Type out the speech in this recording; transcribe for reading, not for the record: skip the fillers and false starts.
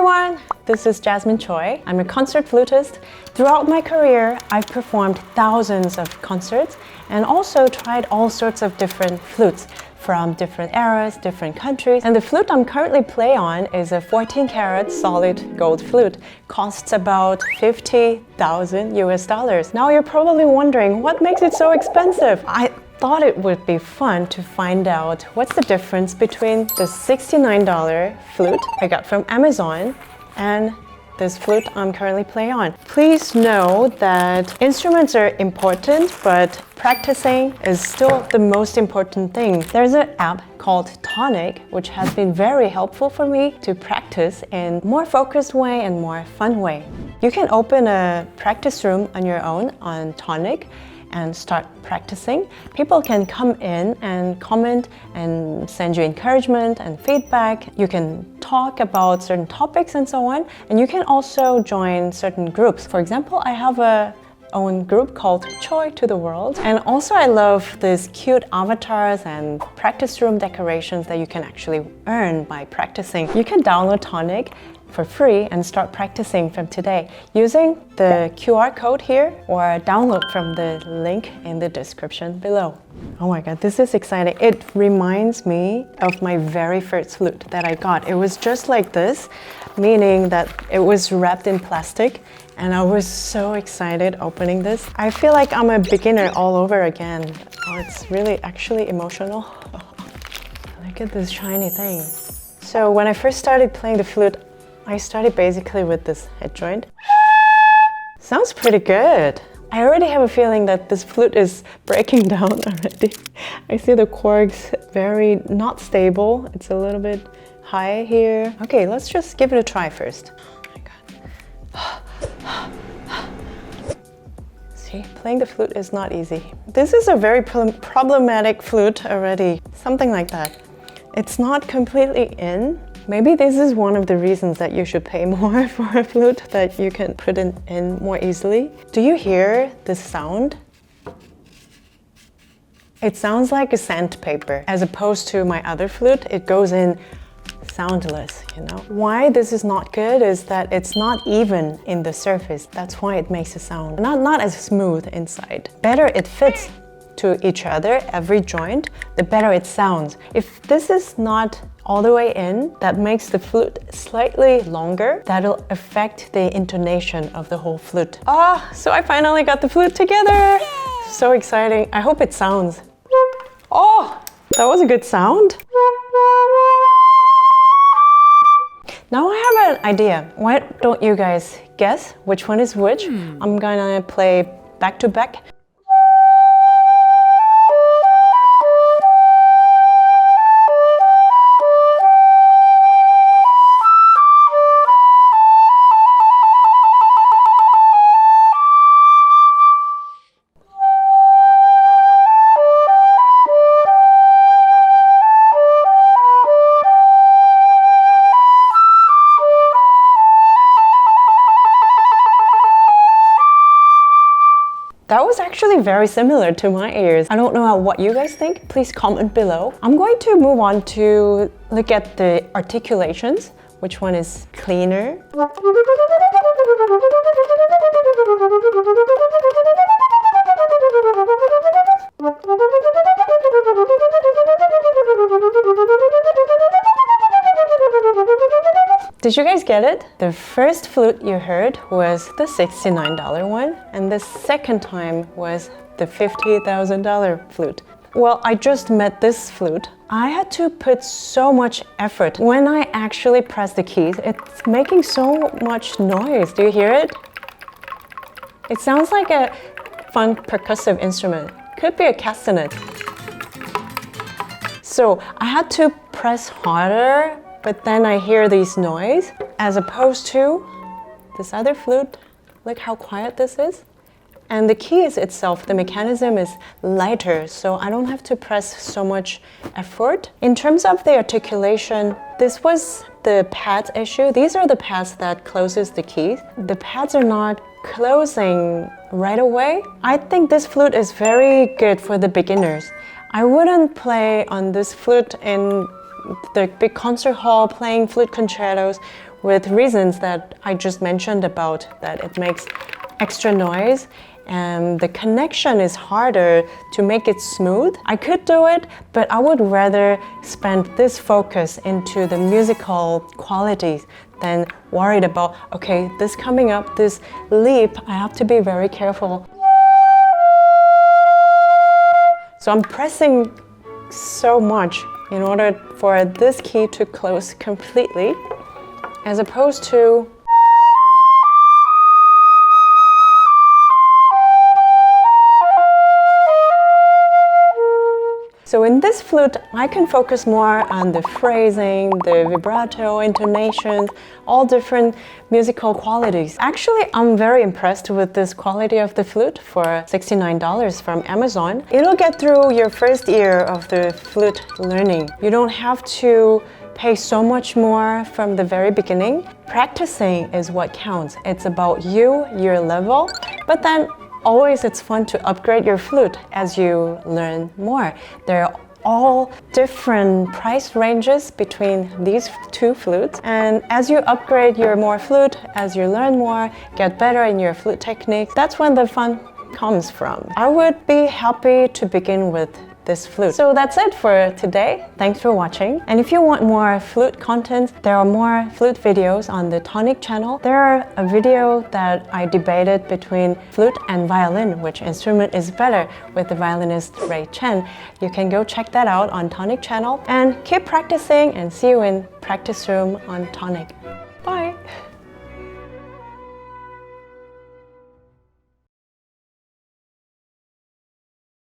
everyone, this is Choi. I'm a concert flutist. Throughout my career, I've performed thousands of concerts and also tried all sorts of different flutes from different eras, different countries. And the flute I'm currently playing on is a 14-karat solid gold flute. Costs about 50,000 US dollars. Now you're probably wondering, what makes it so expensive? I thought it would be fun to find out what's the difference between the $69 flute I got from Amazon and this flute I'm currently playing on. Please know that instruments are important, but practicing is still the most important thing. There's an app called Tonic, which has been very helpful for me to practice in more focused way and more fun way. You can open a practice room on your own on Tonic and start practicing. People can come in and comment and send you encouragement and feedback. You can talk about certain topics and so on. And you can also join certain groups. For example, I have a own group called Choi to the World. And also I love these cute avatars and practice room decorations that you can actually earn by practicing. You can download Tonic for free and start practicing from today using the QR code here or download from the link in the description below. Oh my god, this is exciting. It reminds me of my very first flute that I got. It was just like this, meaning that it was wrapped in plastic, and I was so excited opening this. I feel like I'm a beginner all over again. Oh, it's really actually emotional. Look at this shiny thing. So when I first started playing the flute, I started basically with this head joint. Sounds pretty good. I already have a feeling that this flute is breaking down already. I see the cords very not stable. It's a little bit high here. Okay, let's just give it a try first. Oh my god. See, playing the flute is not easy. This is a very problematic flute already. Something like that. It's not completely in. Maybe this is one of the reasons that you should pay more for a flute, that you can put it in more easily. Do you hear this sound? It sounds like a sandpaper. As opposed to my other flute, it goes in soundless, you know? Why this is not good is that it's not even in the surface. That's why it makes a sound. Not as smooth inside. Better it fits to each other, every joint, the better it sounds. If this is not all the way in, that makes the flute slightly longer. That'll affect the intonation of the whole flute. So I finally got the flute together. Yay! So exciting. I hope it sounds. Oh, that was a good sound. Now I have an idea. Why don't you guys guess which one is which? I'm gonna play back to back. That was actually very similar to my ears. I don't know what you guys think. Please comment below. I'm going to move on to look at the articulations. Which one is cleaner? Did you guys get it? The first flute you heard was the $69 one, and the second time was the $50,000 flute. Well, I just met this flute. I had to put so much effort. When I actually press the keys, it's making so much noise. Do you hear it? It sounds like a fun percussive instrument. Could be a castanet. So I had to press harder, but then I hear these noise, as opposed to this other flute. Look how quiet this is. And the keys itself, the mechanism is lighter, so I don't have to press so much effort. In terms of the articulation, this was the pads issue. These are the pads that closes the keys. The pads are not closing right away. I think this flute is very good for the beginners. I wouldn't play on this flute in the big concert hall playing flute concertos with reasons that I just mentioned about that it makes extra noise and the connection is harder to make it smooth. I could do it, but I would rather spend this focus into the musical qualities than worried about, okay, this coming up, this leap, I have to be very careful. So I'm pressing so much in order for this key to close completely, as opposed to so in this flute, I can focus more on the phrasing, the vibrato, intonations, all different musical qualities. Actually, I'm very impressed with this quality of the flute for $69 from Amazon. It'll get through your first year of the flute learning. You don't have to pay so much more from the very beginning. Practicing is what counts. It's about you, your level, but then always it's fun to upgrade your flute as you learn more. There are all different price ranges between these two flutes, and as you upgrade your more flute, as you learn more, get better in your flute technique, that's when the fun comes from. I would be happy to begin with this flute. So that's it for today. Thanks for watching. And if you want more flute content, there are more flute videos on the Tonic channel. There are a video that I debated between flute and violin, which instrument is better, with the violinist Ray Chen. You can go check that out on Tonic channel and keep practicing, and see you in practice room on Tonic.